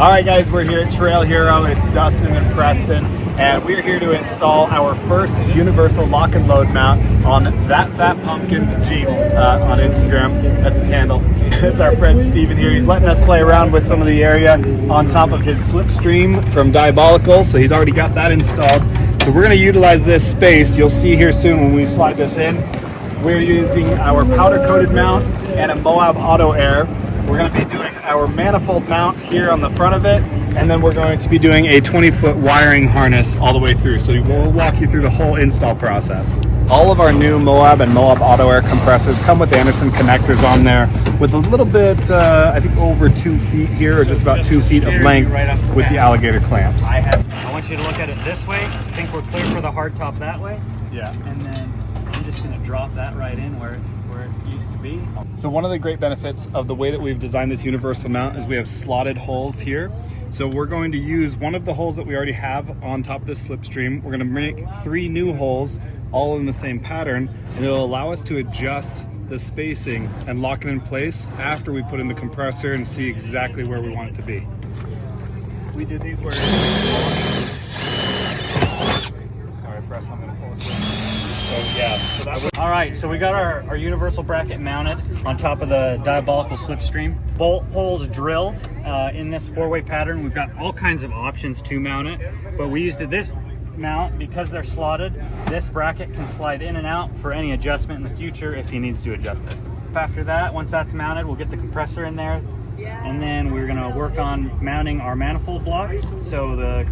All right, guys, we're here at Trail Hero. It's Dustin and Preston, and we're here to install our first universal lock and load mount on That Fat Pumpkin's Jeep on Instagram. That's his handle. It's our friend Steven here. He's letting us play around with some of the area on top of his slipstream from Diabolical, so he's already got that installed. So we're going to utilize this space. You'll see here soon when we slide this in. We're using our powder-coated mount and a Moab Auto Air. We're going to be doing our manifold mount here on the front of it, and then we're going to be doing a 20-foot wiring harness all the way through. So we'll walk you through the whole install process. All of our new Moab and Moab Auto Air compressors come with Anderson connectors on there with a little bit, I think over 2 feet here, or just about 2 feet of length with the alligator clamps. I want you to look at it this way. I think we're clear for the hardtop that way. Yeah. And then I'm just going to drop that right in where it used to be. So one of the great benefits of the way that we've designed this universal mount is we have slotted holes here. So we're going to use one of the holes that we already have on top of this slipstream. We're going to make 3 new holes all in the same pattern, and it'll allow us to adjust the spacing and lock it in place after we put in the compressor and see exactly where we want it to be. We did these where... Sorry, press, I'm going to pull this in. So yeah, so that was... All right, so we got our universal bracket mounted on top of the Diabolical slipstream. Bolt holes drilled in this 4-way pattern. We've got all kinds of options to mount it, but we used this mount because they're slotted. This bracket can slide in and out for any adjustment in the future if he needs to adjust it. After that, once that's mounted, we'll get the compressor in there, and then we're gonna work on mounting our manifold blocks. So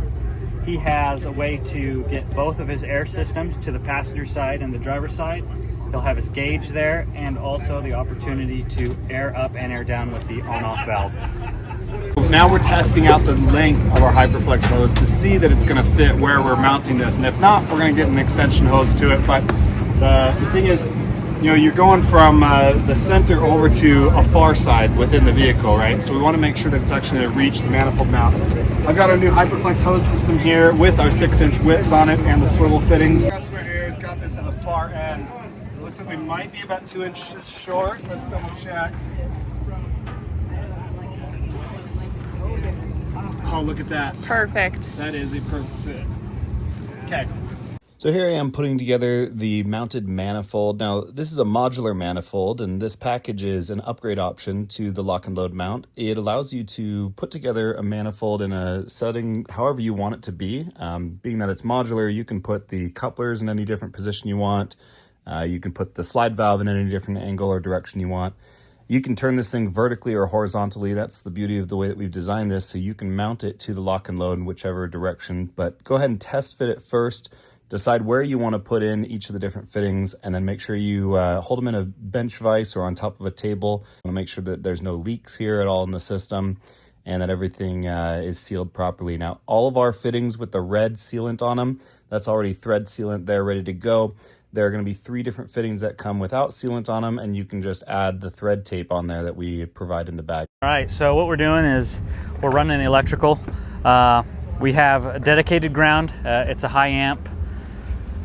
he has a way to get both of his air systems to the passenger side and the driver's side. He'll have his gauge there, and also the opportunity to air up and air down with the on-off valve. Now we're testing out the length of our HyperFlex hose to see that it's going to fit where we're mounting this, and if not, we're going to get an extension hose to it. But the thing is, you know, you're going from the center over to a far side within the vehicle, right? So we want to make sure that it's actually going to reach the manifold mount. I've got our new HyperFlex hose system here with our 6-inch whips on it and the swivel fittings. Customer here has got this at the far end. It looks like we might be about 2 inches short. Let's double check. Oh, look at that. Perfect. That is a perfect fit. Okay. So here I am putting together the mounted manifold. Now, this is a modular manifold, and this package is an upgrade option to the lock and load mount. It allows you to put together a manifold in a setting however you want it to be. Being that it's modular, you can put the couplers in any different position you want. You can put the slide valve in any different angle or direction you want. You can turn this thing vertically or horizontally. That's the beauty of the way that we've designed this, so you can mount it to the lock and load in whichever direction. But go ahead and test fit it first. Decide where you want to put in each of the different fittings, and then make sure you hold them in a bench vise or on top of a table. You want to make sure that there's no leaks here at all in the system and that everything is sealed properly. Now, all of our fittings with the red sealant on them, that's already thread sealant there ready to go. There are going to be 3 different fittings that come without sealant on them, and you can just add the thread tape on there that we provide in the bag. All right, so what we're doing is we're running the electrical. We have a dedicated ground. It's a high amp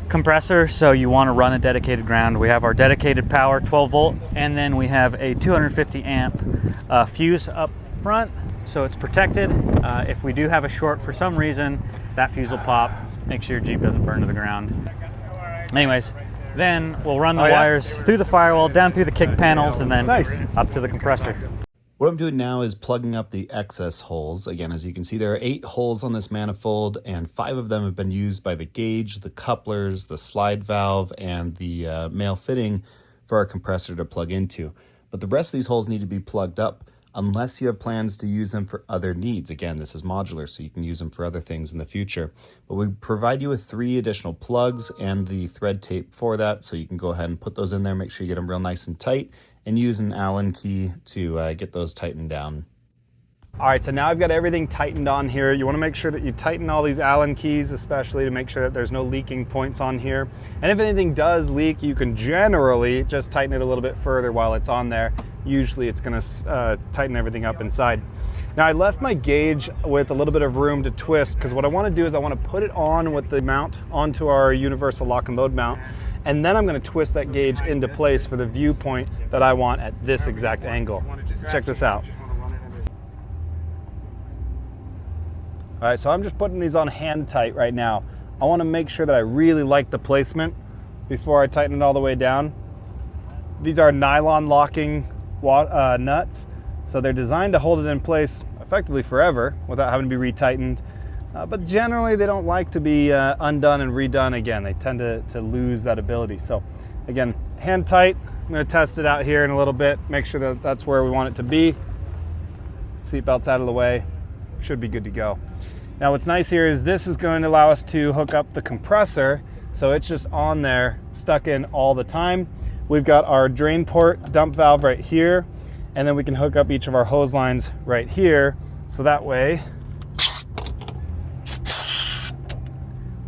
compressor, so you want to run a dedicated ground. We have our dedicated power 12 volt, and then we have a 250 amp fuse up front, so it's protected. If we do have a short for some reason, that fuse will pop. Make sure your Jeep doesn't burn to the ground. Anyways, then we'll run the wires through the firewall, down through the kick panels, and then up to the compressor. What I'm doing now is plugging up the excess holes. Again, as you can see, there are 8 holes on this manifold, and 5 of them have been used by the gauge, the couplers, the slide valve, and the male fitting for our compressor to plug into. But the rest of these holes need to be plugged up unless you have plans to use them for other needs. Again, this is modular, so you can use them for other things in the future. But we provide you with 3 additional plugs and the thread tape for that, so you can go ahead and put those in there, make sure you get them real nice and tight, and use an Allen key to get those tightened down. All right, so now I've got everything tightened on here. You want to make sure that you tighten all these Allen keys, especially to make sure that there's no leaking points on here. And if anything does leak, you can generally just tighten it a little bit further while it's on there. Usually it's going to tighten everything up inside. Now I left my gauge with a little bit of room to twist, because what I want to do is I want to put it on with the mount onto our universal lock and load mount, and then I'm going to twist that gauge into place for the viewpoint that I want at this exact angle. So check this out. All right, so I'm just putting these on hand tight right now. I want to make sure that I really like the placement before I tighten it all the way down. These are nylon locking nuts, so they're designed to hold it in place effectively forever without having to be retightened. But generally they don't like to be undone and redone again. They tend to lose that ability. So again, hand tight. I'm going to test it out here in a little bit, make sure that that's where we want it to be. Seatbelt's out of the way, should be good to go. Now what's nice here is this is going to allow us to hook up the compressor, so it's just on there, stuck in all the time. We've got our drain port dump valve right here, and then we can hook up each of our hose lines right here, so that way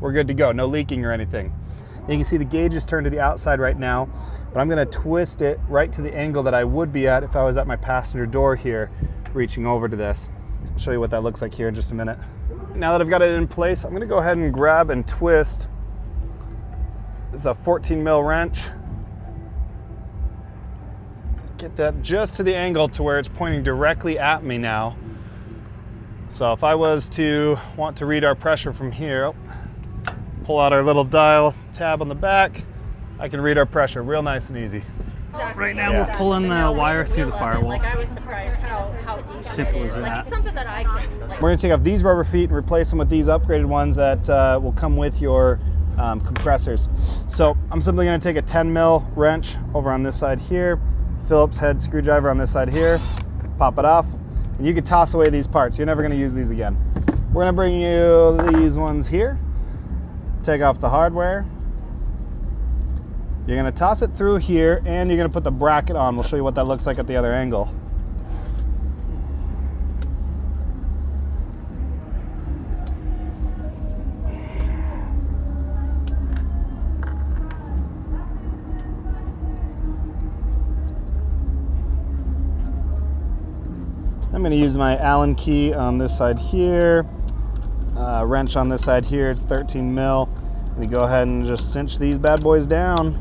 we're good to go, no leaking or anything. You can see the gauge is turned to the outside right now, but I'm gonna twist it right to the angle that I would be at if I was at my passenger door here, reaching over to this. I'll show you what that looks like here in just a minute. Now that I've got it in place, I'm gonna go ahead and grab and twist. This is a 14 mil wrench. Get that just to the angle to where it's pointing directly at me now. So if I was to want to read our pressure from here, pull out our little dial tab on the back, I can read our pressure real nice and easy. Right now we're pulling the wire through the firewall. Like, I was surprised how deep Simple as that. Like, it's something that I can. Like, We're going to take off these rubber feet and replace them with these upgraded ones that will come with your compressors. So I'm simply going to take a 10 mil wrench over on this side here, Phillips head screwdriver on this side here, pop it off, and you can toss away these parts. You're never going to use these again. We're going to bring you these ones here. Take off the hardware. You're going to toss it through here, and you're going to put the bracket on. We'll show you what that looks like at the other angle. I'm going to use my Allen key on this side here, wrench on this side here. It's 13 mil. We go ahead and just cinch these bad boys down.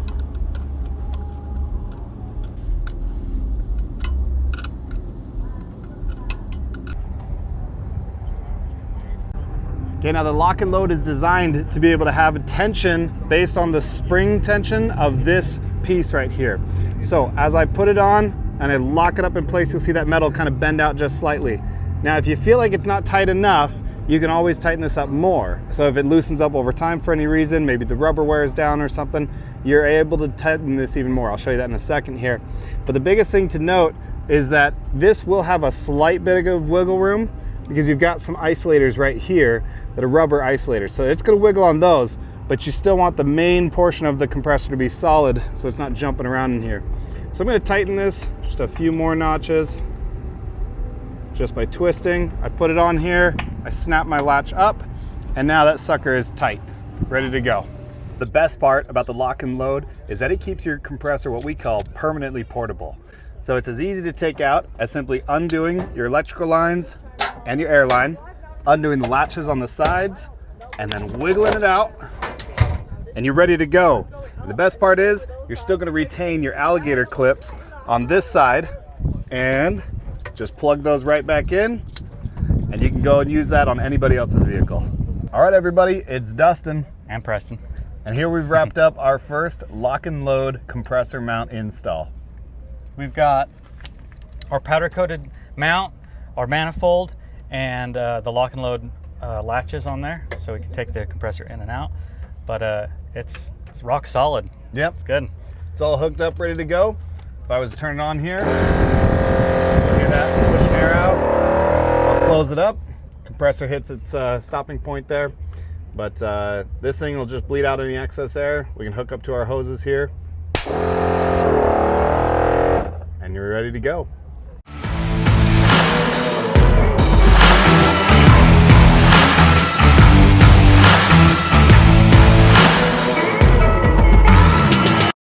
Okay, now the lock and load is designed to be able to have a tension based on the spring tension of this piece right here. So as I put it on and I lock it up in place, you'll see that metal kind of bend out just slightly. Now if you feel like it's not tight enough, you can always tighten this up more. So if it loosens up over time for any reason, maybe the rubber wears down or something, you're able to tighten this even more. I'll show you that in a second here. But the biggest thing to note is that this will have a slight bit of wiggle room because you've got some isolators right here that are rubber isolators. So it's gonna wiggle on those, but you still want the main portion of the compressor to be solid so it's not jumping around in here. So I'm gonna tighten this just a few more notches just by twisting. I put it on here, I snap my latch up, and now that sucker is tight, ready to go. The best part about the lock and load is that it keeps your compressor what we call permanently portable. So it's as easy to take out as simply undoing your electrical lines and your air line, undoing the latches on the sides, and then wiggling it out, and you're ready to go. And the best part is you're still going to retain your alligator clips on this side, and just plug those right back in, and you can go and use that on anybody else's vehicle. All right, everybody, it's Dustin. And Preston. And here we've wrapped up our first lock and load compressor mount install. We've got our powder coated mount, our manifold, and the lock and load latches on there, so we can take the compressor in and out. But it's rock solid. Yep. It's good. It's all hooked up, ready to go. If I was to turn it on here, you'll hear that pushing air out. I'll close it up. Compressor hits its stopping point there. But this thing will just bleed out any excess air. We can hook up to our hoses here. And you're ready to go.